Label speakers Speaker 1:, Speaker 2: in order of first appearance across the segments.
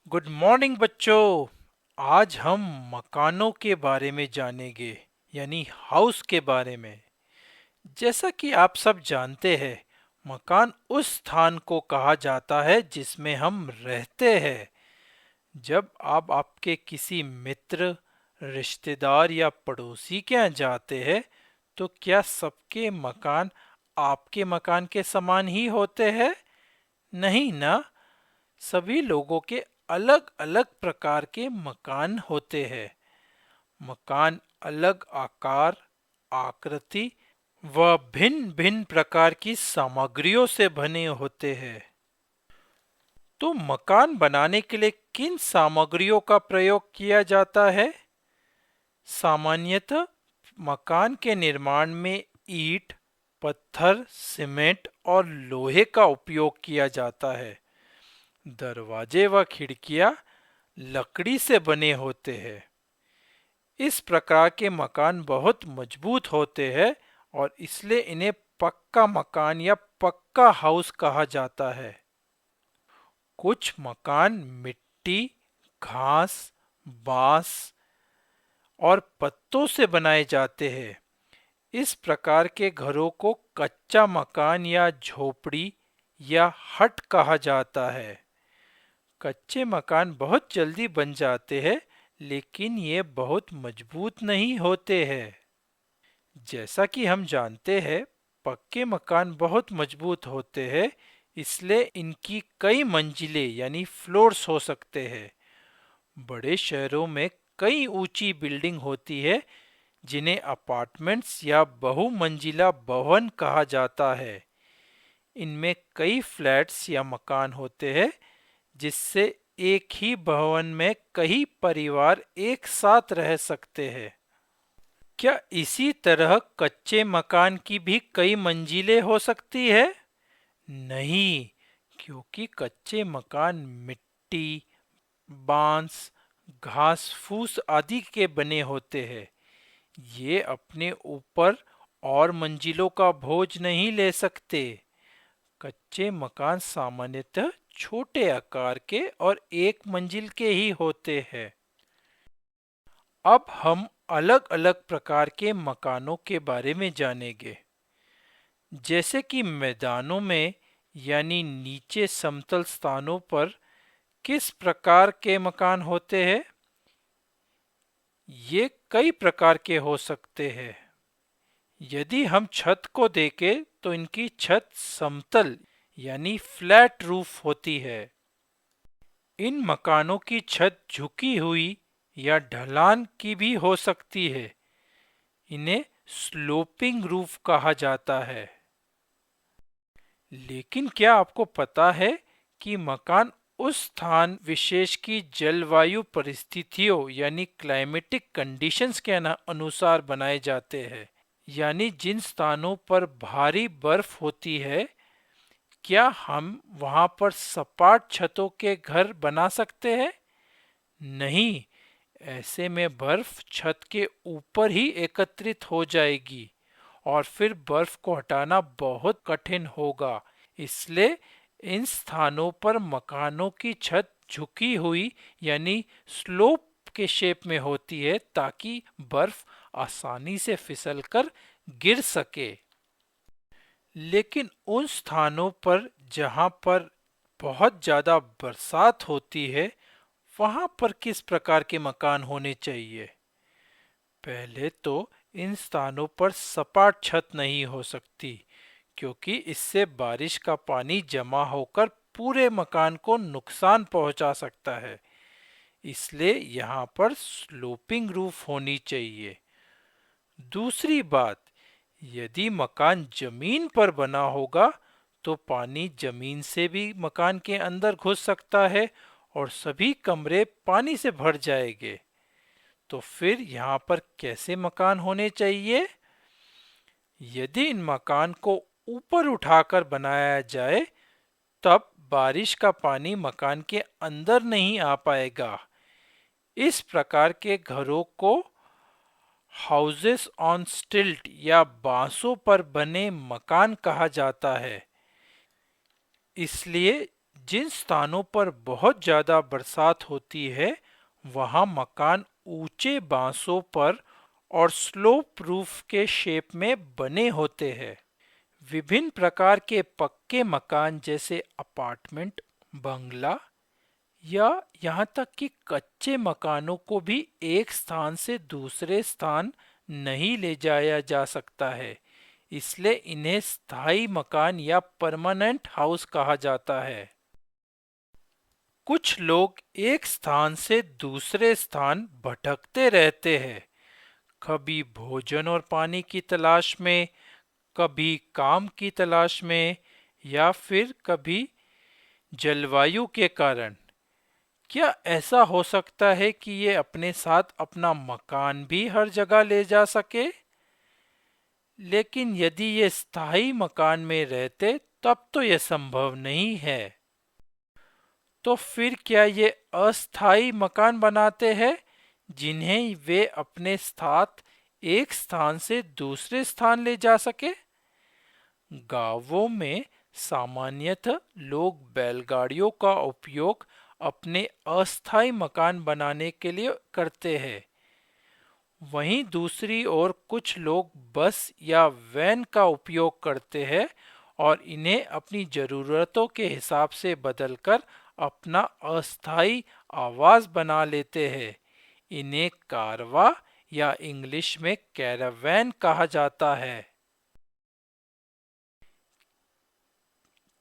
Speaker 1: Good morning बच्चों। आज हम मकानों के बारे में जानेंगे, यानी हाउस के बारे में। जैसा कि आप सब जानते हैं, मकान उस स्थान को कहा जाता है जिसमें हम रहते हैं। जब आप आपके किसी मित्र, रिश्तेदार या पड़ोसी के यहाँ जाते हैं, तो क्या सबके मकान आपके मकान के समान ही होते हैं? नहीं ना। सभी लोगों के अलग अलग प्रकार के मकान होते हैं। मकान अलग आकार, आकृति व भिन्न भिन्न प्रकार की सामग्रियों से बने होते हैं। तो मकान बनाने के लिए किन सामग्रियों का प्रयोग किया जाता है? सामान्यतः मकान के निर्माण में ईंट, पत्थर, सीमेंट और लोहे का उपयोग किया जाता है। दरवाजे व खिड़कियां लकड़ी से बने होते हैं। इस प्रकार के मकान बहुत मजबूत होते हैं और इसलिए इन्हें पक्का मकान या पक्का हाउस कहा जाता है। कुछ मकान मिट्टी, घास, बांस और पत्तों से बनाए जाते हैं। इस प्रकार के घरों को कच्चा मकान या झोपड़ी या हट कहा जाता है। कच्चे मकान बहुत जल्दी बन जाते हैं, लेकिन ये बहुत मजबूत नहीं होते हैं। जैसा कि हम जानते हैं, पक्के मकान बहुत मजबूत होते हैं, इसलिए इनकी कई मंजिलें यानी फ्लोर्स हो सकते हैं। बड़े शहरों में कई ऊंची बिल्डिंग होती है, जिन्हें अपार्टमेंट्स या बहुमंजिला भवन कहा जाता है। इनमें कई फ्लैट्स या मकान होते हैं, जिससे एक ही भवन में कई परिवार एक साथ रह सकते हैं। क्या इसी तरह कच्चे मकान की भी कई मंजिलें हो सकती है? नहीं, क्योंकि कच्चे मकान मिट्टी, बांस, घास फूस आदि के बने होते हैं। ये अपने ऊपर और मंजिलों का बोझ नहीं ले सकते। कच्चे मकान सामान्यतः छोटे आकार के और एक मंजिल के ही होते हैं। अब हम अलग अलग प्रकार के मकानों के बारे में जानेंगे। जैसे कि मैदानों में यानी नीचे समतल स्थानों पर किस प्रकार के मकान होते हैं? ये कई प्रकार के हो सकते हैं। यदि हम छत को देखें तो इनकी छत समतल यानी फ्लैट रूफ होती है। इन मकानों की छत झुकी हुई या ढलान की भी हो सकती है। इन्हें स्लोपिंग रूफ कहा जाता है। लेकिन क्या आपको पता है कि मकान उस स्थान विशेष की जलवायु परिस्थितियों यानी क्लाइमेटिक कंडीशंस के अनुसार बनाए जाते हैं? यानी जिन स्थानों पर भारी बर्फ होती है, क्या हम वहां पर सपाट छतों के घर बना सकते हैं? नहीं, ऐसे में बर्फ छत के ऊपर ही एकत्रित हो जाएगी और फिर बर्फ को हटाना बहुत कठिन होगा। इसलिए इन स्थानों पर मकानों की छत झुकी हुई यानी स्लोप के शेप में होती है, ताकि बर्फ आसानी से फिसलकर गिर सके। लेकिन उन स्थानों पर जहां पर बहुत ज्यादा बरसात होती है, वहां पर किस प्रकार के मकान होने चाहिए? पहले तो इन स्थानों पर सपाट छत नहीं हो सकती, क्योंकि इससे बारिश का पानी जमा होकर पूरे मकान को नुकसान पहुंचा सकता है। इसलिए यहाँ पर स्लोपिंग रूफ होनी चाहिए। दूसरी बात, यदि मकान जमीन पर बना होगा तो पानी जमीन से भी मकान के अंदर घुस सकता है और सभी कमरे पानी से भर जाएंगे। तो फिर यहाँ पर कैसे मकान होने चाहिए? यदि इन मकान को ऊपर उठाकर बनाया जाए, तब बारिश का पानी मकान के अंदर नहीं आ पाएगा। इस प्रकार के घरों को हाउसेस ऑन स्टिल्ट या बांसों पर बने मकान कहा जाता है। इसलिए जिन स्थानों पर बहुत ज़्यादा बरसात होती है वहाँ मकान ऊंचे बांसों पर और स्लोप रूफ के शेप में बने होते हैं। विभिन्न प्रकार के पक्के मकान जैसे अपार्टमेंट, बंगला या यहाँ तक कि कच्चे मकानों को भी एक स्थान से दूसरे स्थान नहीं ले जाया जा सकता है, इसलिए इन्हें स्थायी मकान या परमानेंट हाउस कहा जाता है। कुछ लोग एक स्थान से दूसरे स्थान भटकते रहते हैं, कभी भोजन और पानी की तलाश में, कभी काम की तलाश में या फिर कभी जलवायु के कारण। क्या ऐसा हो सकता है कि ये अपने साथ अपना मकान भी हर जगह ले जा सके? लेकिन यदि ये स्थायी मकान में रहते तब तो यह संभव नहीं है। तो फिर क्या ये अस्थायी मकान बनाते हैं जिन्हें वे अपने साथ एक स्थान से दूसरे स्थान ले जा सके? गांवों में सामान्यतः लोग बैलगाड़ियों का उपयोग अपने अस्थायी मकान बनाने के लिए करते हैं। वहीं दूसरी ओर कुछ लोग बस या वैन का उपयोग करते हैं और इन्हें अपनी ज़रूरतों के हिसाब से बदलकर अपना अस्थायी आवास बना लेते हैं। इन्हें कारवा या इंग्लिश में कैरावैन कहा जाता है।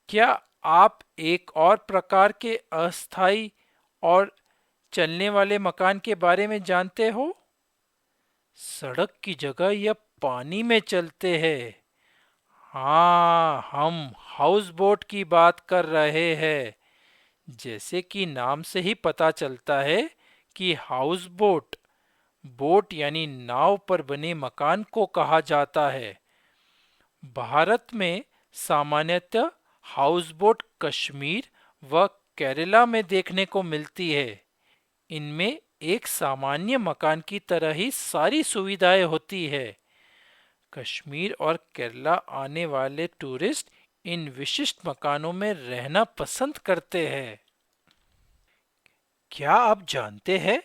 Speaker 1: क्या आप एक और प्रकार के अस्थायी और चलने वाले मकान के बारे में जानते हो? सड़क की जगह यह पानी में चलते हैं। हाँ, हम हाउस बोट की बात कर रहे हैं। जैसे कि नाम से ही पता चलता है कि हाउस बोट, बोट यानी नाव पर बने मकान को कहा जाता है। भारत में सामान्यतः हाउस बोट कश्मीर व केरला में देखने को मिलती है। इनमें एक सामान्य मकान की तरह ही सारी सुविधाएं होती है। कश्मीर और केरला आने वाले टूरिस्ट इन विशिष्ट मकानों में रहना पसंद करते हैं। क्या आप जानते हैं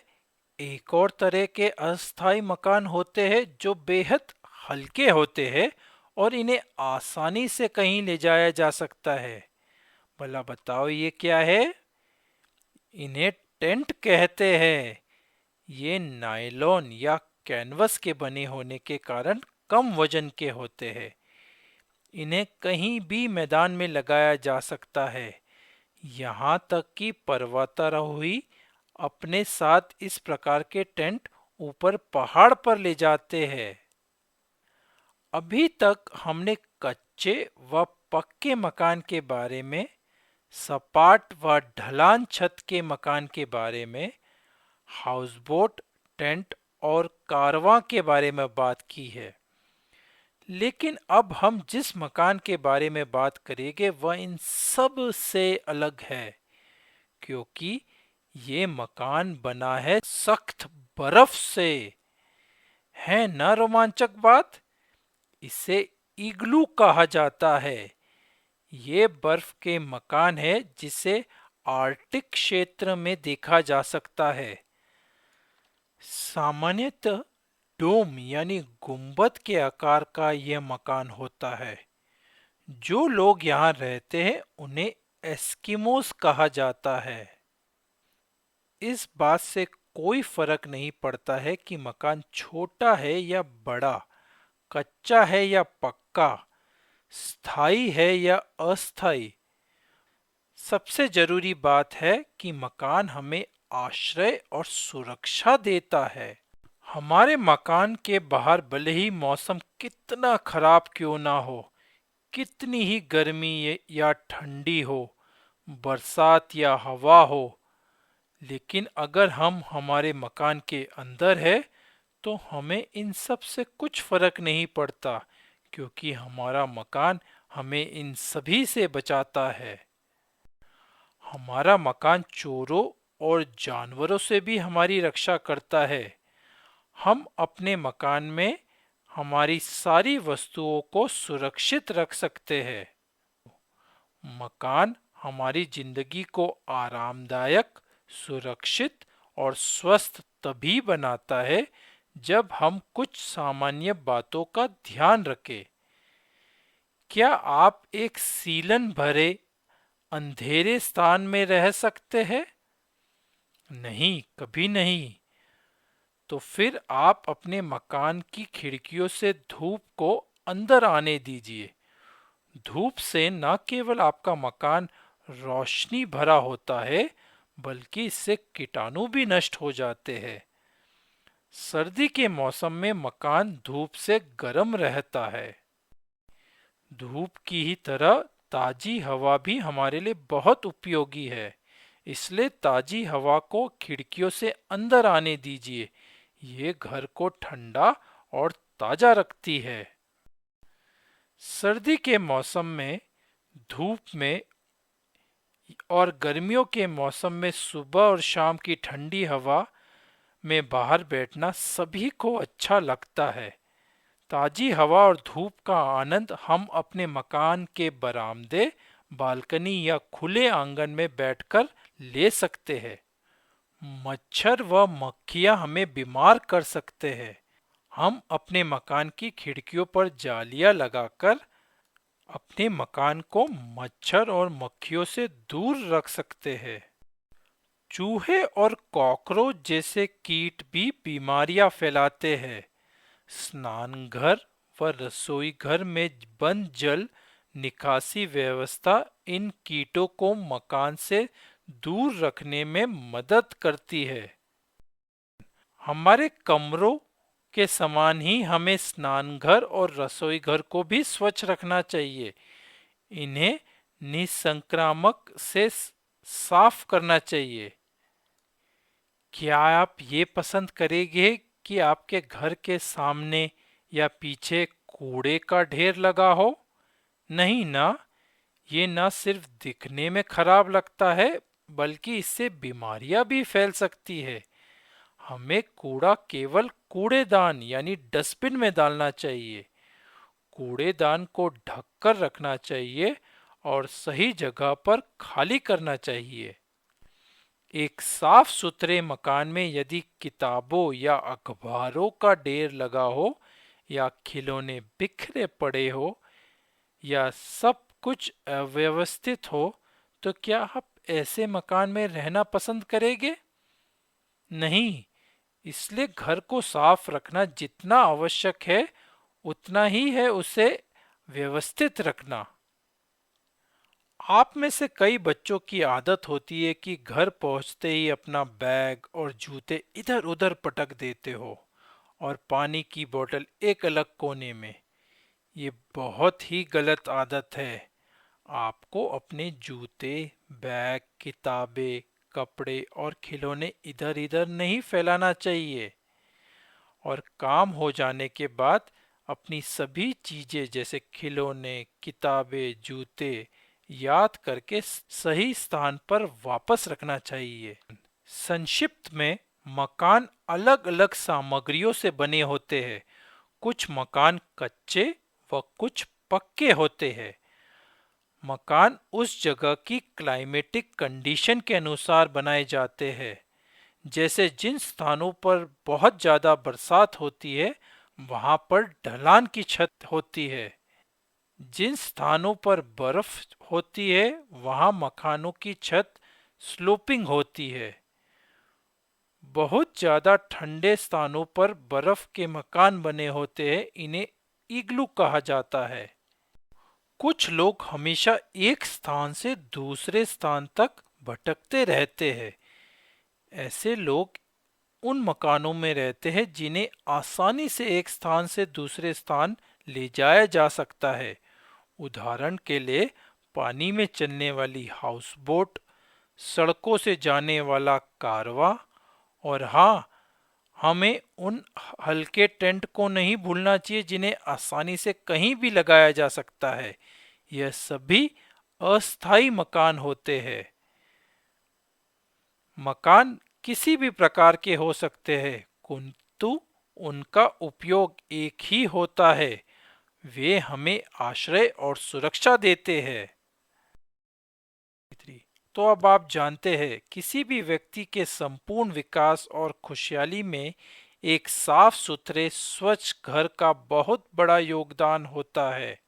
Speaker 1: एक और तरह के अस्थायी मकान होते हैं जो बेहद हल्के होते हैं और इन्हें आसानी से कहीं ले जाया जा सकता है? भला बताओ ये क्या है? इन्हें टेंट कहते हैं। ये नायलॉन या कैनवस के बने होने के कारण कम वजन के होते हैं। इन्हें कहीं भी मैदान में लगाया जा सकता है। यहाँ तक कि पर्वतारोही अपने साथ इस प्रकार के टेंट ऊपर पहाड़ पर ले जाते हैं। अभी तक हमने कच्चे व पक्के मकान के बारे में, सपाट व ढलान छत के मकान के बारे में, हाउसबोट, टेंट और कारवां के बारे में बात की है। लेकिन अब हम जिस मकान के बारे में बात करेंगे वह इन सब से अलग है, क्योंकि ये मकान बना है सख्त बर्फ से। है ना रोमांचक बात? इसे इग्लू कहा जाता है। ये बर्फ के मकान है जिसे आर्कटिक क्षेत्र में देखा जा सकता है। सामान्यतः डोम यानी गुंबद के आकार का यह मकान होता है। जो लोग यहाँ रहते हैं उन्हें एस्किमोस कहा जाता है। इस बात से कोई फर्क नहीं पड़ता है कि मकान छोटा है या बड़ा, कच्चा है या पक्का, स्थायी है या अस्थायी। सबसे जरूरी बात है कि मकान हमें आश्रय और सुरक्षा देता है। हमारे मकान के बाहर भले ही मौसम कितना खराब क्यों ना हो, कितनी ही गर्मी या ठंडी हो, बरसात या हवा हो, लेकिन अगर हम हमारे मकान के अंदर है तो हमें इन सब से कुछ फर्क नहीं पड़ता, क्योंकि हमारा मकान हमें इन सभी से बचाता है। हमारा मकान चोरों और जानवरों से भी हमारी रक्षा करता है। हम अपने मकान में हमारी सारी वस्तुओं को सुरक्षित रख सकते हैं। मकान हमारी जिंदगी को आरामदायक, सुरक्षित और स्वस्थ तभी बनाता है जब हम कुछ सामान्य बातों का ध्यान रखें। क्या आप एक सीलन भरे अंधेरे स्थान में रह सकते हैं? नहीं, कभी नहीं। तो फिर आप अपने मकान की खिड़कियों से धूप को अंदर आने दीजिए। धूप से न केवल आपका मकान रोशनी भरा होता है, बल्कि इससे कीटाणु भी नष्ट हो जाते हैं। सर्दी के मौसम में मकान धूप से गर्म रहता है। धूप की ही तरह ताजी हवा भी हमारे लिए बहुत उपयोगी है। इसलिए ताजी हवा को खिड़कियों से अंदर आने दीजिए। ये घर को ठंडा और ताजा रखती है। सर्दी के मौसम में धूप में और गर्मियों के मौसम में सुबह और शाम की ठंडी हवा में बाहर बैठना सभी को अच्छा लगता है। ताजी हवा और धूप का आनंद हम अपने मकान के बरामदे, बालकनी या खुले आंगन में बैठकर ले सकते हैं। मच्छर व मक्खियां हमें बीमार कर सकते हैं। हम अपने मकान की खिड़कियों पर जालियां लगाकर अपने मकान को मच्छर और मक्खियों से दूर रख सकते हैं। चूहे और कॉकरोच जैसे कीट भी बीमारियां फैलाते हैं। स्नान घर व रसोई घर में बंद जल निकासी व्यवस्था इन कीटों को मकान से दूर रखने में मदद करती है। हमारे कमरों के समान ही हमें स्नानघर और रसोई घर को भी स्वच्छ रखना चाहिए। इन्हें निसंक्रामक से साफ करना चाहिए। क्या आप ये पसंद करेंगे कि आपके घर के सामने या पीछे कूड़े का ढेर लगा हो? नहीं ना। ये न सिर्फ दिखने में खराब लगता है, बल्कि इससे बीमारियां भी फैल सकती है। हमें कूड़ा केवल कूड़ेदान यानी डस्टबिन में डालना चाहिए। कूड़ेदान को ढककर रखना चाहिए और सही जगह पर खाली करना चाहिए। एक साफ सुथरे मकान में यदि किताबों या अखबारों का ढेर लगा हो या खिलौने बिखरे पड़े हो या सब कुछ अव्यवस्थित हो, तो क्या आप ऐसे मकान में रहना पसंद करेंगे? नहीं। इसलिए घर को साफ रखना जितना आवश्यक है, उतना ही है उसे व्यवस्थित रखना। आप में से कई बच्चों की आदत होती है कि घर पहुंचते ही अपना बैग और जूते इधर उधर पटक देते हो और पानी की बोतल एक अलग कोने में। ये बहुत ही गलत आदत है। आपको अपने जूते, बैग, किताबें, कपड़े और खिलौने इधर इधर नहीं फैलाना चाहिए। और काम हो जाने के बाद अपनी सभी चीजें जैसे खिलौने, किताबें, जूते याद करके सही स्थान पर वापस रखना चाहिए। संक्षिप्त में, मकान अलग अलग सामग्रियों से बने होते हैं। कुछ मकान कच्चे व कुछ पक्के होते हैं। मकान उस जगह की क्लाइमेटिक कंडीशन के अनुसार बनाए जाते हैं। जैसे जिन स्थानों पर बहुत ज्यादा बरसात होती है, वहां पर ढलान की छत होती है। जिन स्थानों पर बर्फ होती है, वहां मकानों की छत स्लोपिंग होती है। बहुत ज्यादा ठंडे स्थानों पर बर्फ के मकान बने होते हैं। इन्हें इग्लू कहा जाता है। कुछ लोग हमेशा एक स्थान से दूसरे स्थान तक भटकते रहते हैं। ऐसे लोग उन मकानों में रहते हैं जिन्हें आसानी से एक स्थान से दूसरे स्थान ले जाया जा सकता है। उदाहरण के लिए, पानी में चलने वाली हाउस बोट, सड़कों से जाने वाला कारवां, और हाँ, हमें उन हल्के टेंट को नहीं भूलना चाहिए जिन्हें आसानी से कहीं भी लगाया जा सकता है। यह सभी अस्थायी मकान होते हैं। मकान किसी भी प्रकार के हो सकते हैं, किंतु उनका उपयोग एक ही होता है। वे हमें आश्रय और सुरक्षा देते हैं। तो अब आप जानते हैं किसी भी व्यक्ति के संपूर्ण विकास और खुशहाली में एक साफ सुथरे स्वच्छ घर का बहुत बड़ा योगदान होता है।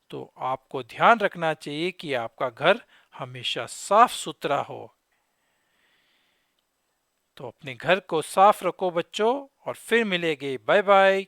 Speaker 1: तो आपको ध्यान रखना चाहिए कि आपका घर हमेशा साफ सुथरा हो। तो अपने घर को साफ रखो बच्चों, और फिर मिलेंगे। Bye bye.